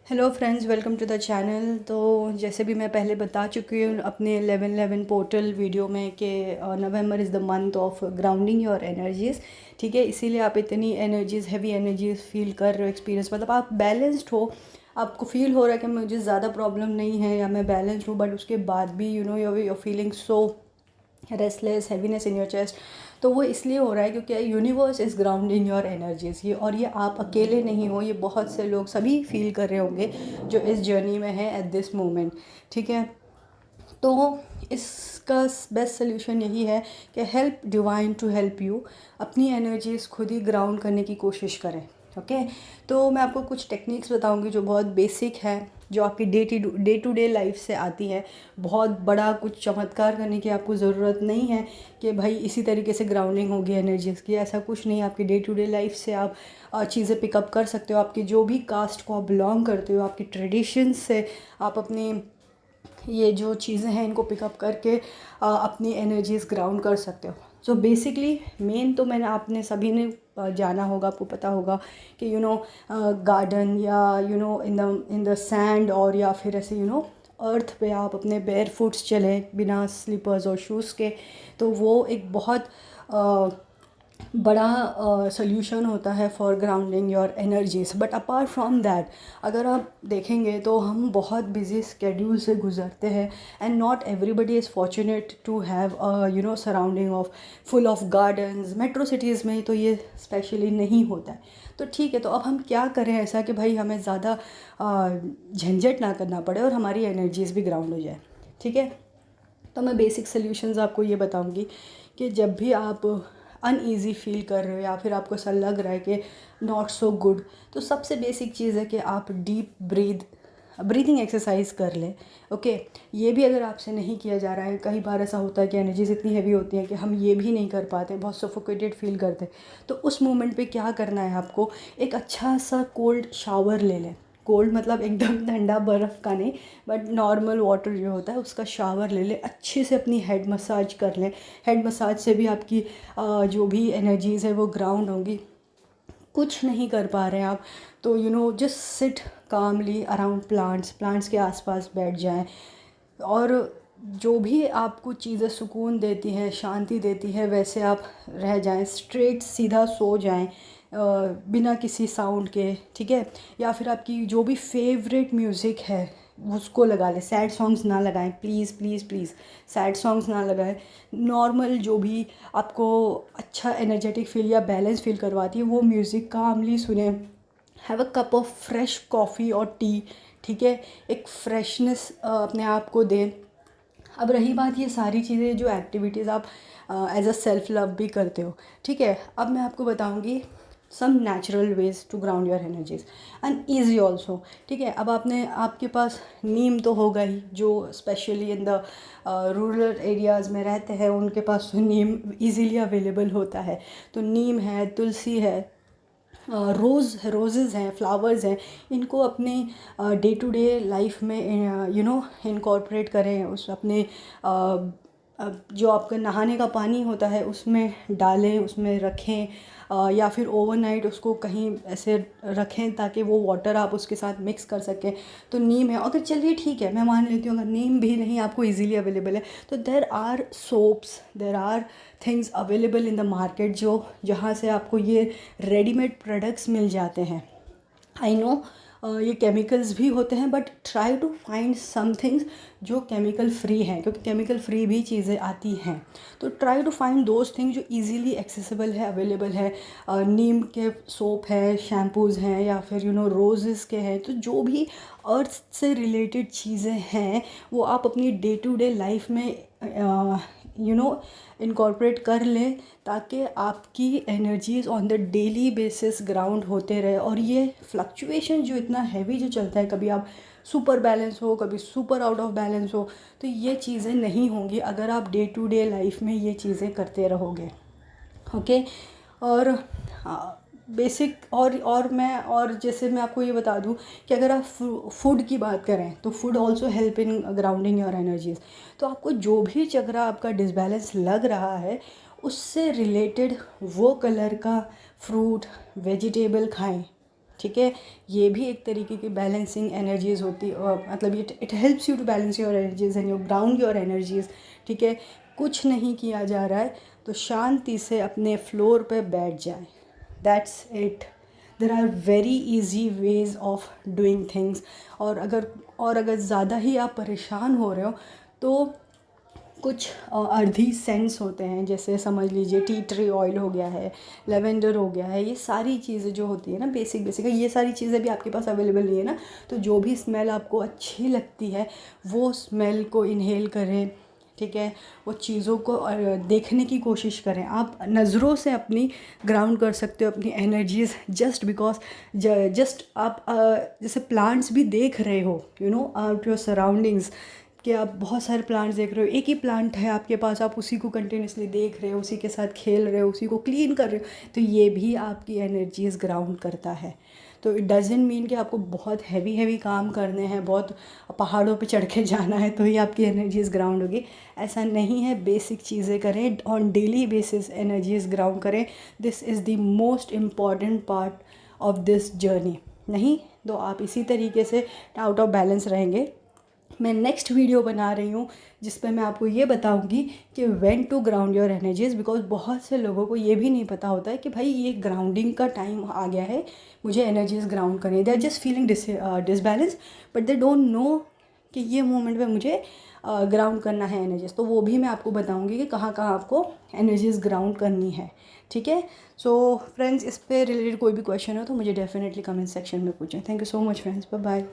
Hello friends, welcome to the channel. तो जैसे भी मैं पहले बता चुकी हूँ अपने 11-11 पोर्टल वीडियो में कि November is the month of grounding your energies. ठीक है, इसीलिए आप इतनी एनर्जीज़, हैवी एनर्जीज़ फील कर रहे हो, एक्सपीरियंस मतलब आप बैलेंस्ड हो, आपको फील हो रहा है कि मुझे ज़्यादा प्रॉब्लम नहीं है या मैं बैलेंस्ड हूँ, बट उसके बाद भी your feeling so restless, heaviness in your chest. तो वो इसलिए हो रहा है क्योंकि universe is grounding your energies. ये और ये आप अकेले नहीं हो, ये बहुत से लोग सभी फील कर रहे होंगे जो इस जर्नी में है एट दिस मोमेंट। ठीक है, तो इसका बेस्ट सोल्यूशन यही है कि help divine to help you. अपनी एनर्जीज़ खुद ही ग्राउंड करने की कोशिश करें। ओके, तो मैं आपको कुछ टेक्निक्स बताऊंगी जो बहुत बेसिक है, जो आपकी डे टू डे लाइफ से आती है। बहुत बड़ा कुछ चमत्कार करने की आपको ज़रूरत नहीं है कि भाई इसी तरीके से ग्राउंडिंग होगी एनर्जीज़ की, ऐसा कुछ नहीं। आपकी डे टू डे लाइफ से आप चीज़ें पिकअप कर सकते हो। आपकी जो भी कास्ट को आप बिलोंग करते हो, आपकी ट्रेडिशंस से आप अपनी ये जो चीज़ें हैं इनको पिकअप करके अपनी एनर्जीज़ ग्राउंड कर सकते हो। सो बेसिकली मेन तो मैंने आपने सभी ने जाना होगा, आपको पता होगा कि गार्डन या इन द सैंड, और या फिर ऐसे अर्थ पे आप अपने बेयर फुट्स चलें बिना स्लीपर्स और शूज़ के। तो वो एक बहुत बड़ा सोल्यूशन होता है for grounding your energies. But apart from that, अगर आप देखेंगे तो हम बहुत बिजी स्केड्यूल से गुजरते हैं, and not everybody is fortunate to have surrounding of full of gardens. Metro cities में तो ये स्पेशली नहीं होता है। तो ठीक है, तो अब हम क्या करें ऐसा कि भाई हमें ज़्यादा झंझट ना करना पड़े और हमारी एनर्जीज़ भी ग्राउंड हो जाए। ठीक है, तो मैं बेसिक सल्यूशंस आपको ये बताऊंगी कि जब भी आप अनईज़ी फील कर रहे हो या फिर आपको ऐसा लग रहा है कि नॉट सो गुड, तो सबसे बेसिक चीज़ है कि आप डीप ब्रीदिंग एक्सरसाइज कर लें। ओके, ये भी अगर आपसे नहीं किया जा रहा है, कई बार ऐसा होता है कि एनर्जीज इतनी हैवी होती है कि हम ये भी नहीं कर पाते, बहुत सफोकेटेड फील करते हैं। तो उस मोमेंट पे क्या करना है आपको, एक अच्छा सा कोल्ड शावर ले लें। कोल्ड मतलब एकदम ठंडा बर्फ़ का नहीं, बट नॉर्मल वाटर जो होता है उसका शावर ले लें। अच्छे से अपनी हेड मसाज कर लें। हेड मसाज से भी आपकी जो भी एनर्जीज़ है वो ग्राउंड होंगी। कुछ नहीं कर पा रहे हैं आप, तो जस्ट सिट कामली अराउंड प्लांट्स के आसपास बैठ जाएं, और जो भी आपको चीज़ें सुकून देती हैं, शांति देती है, वैसे आप रह जाएं। स्ट्रेट सीधा सो जाएं बिना किसी साउंड के। ठीक है, या फिर आपकी जो भी फेवरेट म्यूज़िक है उसको लगा लें। सैड सॉन्ग्स ना लगाएं, please please please, sad songs ना लगाएं। नॉर्मल जो भी आपको अच्छा एनर्जेटिक फील या बैलेंस फील करवाती है वो म्यूज़िक कामली सुने। Have a cup of fresh coffee और टी। ठीक है, एक फ्रेशनेस अपने आप को दें। अब रही बात ये सारी चीज़ें जो एक्टिविटीज़ आप एज अ सेल्फ लव भी करते हो। ठीक है, अब मैं आपको बताऊंगी some natural ways to ground your energies and easy also. ठीक है, अब आपके पास नीम तो होगा ही, जो specially in the rural areas में रहते हैं उनके पास तो नीम इजीली अवेलेबल होता है। तो नीम है, तुलसी है, रोज़ेज़ हैं, फ्लावर्स हैं। इनको अपने डे टू डे लाइफ में इनकॉर्पोरेट करें। उस अपने जो आपका नहाने का पानी होता है उसमें डालें, उसमें रखें, या फिर ओवरनाइट उसको कहीं ऐसे रखें ताकि वो वाटर आप उसके साथ मिक्स कर सकें। तो नीम है, अगर चलिए ठीक है मैं मान लेती हूँ अगर नीम भी नहीं आपको इजीली अवेलेबल है, तो there are soaps, there are things available in the market जो जहाँ से आपको ये रेडीमेड प्रोडक्ट्स मिल जाते हैं। आई नो ये केमिकल्स भी होते हैं, but try to find some things जो केमिकल फ्री हैं, क्योंकि केमिकल फ्री भी चीज़ें आती हैं। तो try to find those things जो इजीली एक्सेसिबल है, अवेलेबल है। नीम के सोप है, शैम्पूज़ हैं, या फिर रोज़ेस के हैं। तो जो भी अर्थ से रिलेटेड चीज़ें हैं वो आप अपनी डे टू डे लाइफ में इनकॉर्पोरेट कर लें, ताकि आपकी energies on the daily basis ground होते रहे। और ये फ्लक्चुएशन जो इतना हैवी जो चलता है, कभी आप सुपर बैलेंस हो, कभी सुपर आउट ऑफ बैलेंस हो, तो ये चीज़ें नहीं होंगी अगर आप डे टू डे लाइफ में ये चीज़ें करते रहोगे। ओके, और बेसिक और जैसे मैं आपको ये बता दूं कि अगर आप फूड की बात करें तो food also help in grounding your energies. तो आपको जो भी चक्रा आपका डिसबैलेंस लग रहा है उससे रिलेटेड वो कलर का फ्रूट वेजिटेबल खाएं। ठीक है। ये भी एक तरीके की बैलेंसिंग एनर्जीज़ होती मतलब it helps you to balance your energies and you ground your energies, ठीक है। कुछ नहीं किया जा रहा है तो शांति से अपने फ्लोर पे बैठ जाए, that's it. There are very easy ways of doing things. और अगर ज़्यादा ही आप परेशान हो रहे हो तो कुछ अर्धी सेंट्स होते हैं, जैसे समझ लीजिए टी ट्री ऑयल हो गया है, लेवेंडर हो गया है, ये सारी चीज़ें जो होती है ना बेसिक ये सारी चीज़ें भी आपके पास अवेलेबल नहीं है ना, तो जो भी स्मेल आपको अच्छी लगती है वो स्मेल को इन्हेल करें, ठीक है। वो चीज़ों को देखने की कोशिश करें। आप नज़रों से अपनी ग्राउंड कर सकते हो अपनी एनर्जीज़, जस्ट बिकॉज जस्ट आप जैसे प्लांट्स भी देख रहे हो, you know, out your surroundings, कि आप बहुत सारे प्लांट्स देख रहे हो, एक ही प्लांट है आपके पास, आप उसी को कंटिन्यूसली देख रहे हो, उसी के साथ खेल रहे हो, उसी को क्लीन कर रहे हो, तो ये भी आपकी एनर्जीज़ ग्राउंड करता है। तो इट डजेंट मीन कि आपको बहुत हैवी काम करने हैं, बहुत पहाड़ों पे चढ़ के जाना है तो ही आपकी एनर्जीज़ ग्राउंड होगी, ऐसा नहीं है। बेसिक चीज़ें करें, on daily basis energies ground करें। This is the most important part of this journey. नहीं तो आप इसी तरीके से आउट ऑफ बैलेंस रहेंगे। मैं नेक्स्ट वीडियो बना रही हूँ जिस पे मैं आपको ये बताऊँगी कि when to ground your energies, because बहुत से लोगों को ये भी नहीं पता होता है कि भाई ये ग्राउंडिंग का टाइम आ गया है, मुझे एनर्जीज़ ग्राउंड करनी है। They are just feeling disbalance, but they don't know कि ये मोमेंट पे मुझे ग्राउंड करना है एनर्जीज़। तो वो भी मैं आपको बताऊँगी कि कहाँ कहाँ आपको एनर्जीज़ ग्राउंड करनी है, ठीक है। सो फ्रेंड्स, इस पे रिलेटेड कोई भी क्वेश्चन हो तो मुझे डेफिनेटली कमेंट सेक्शन में पूछें। Thank you so much friends, bye bye.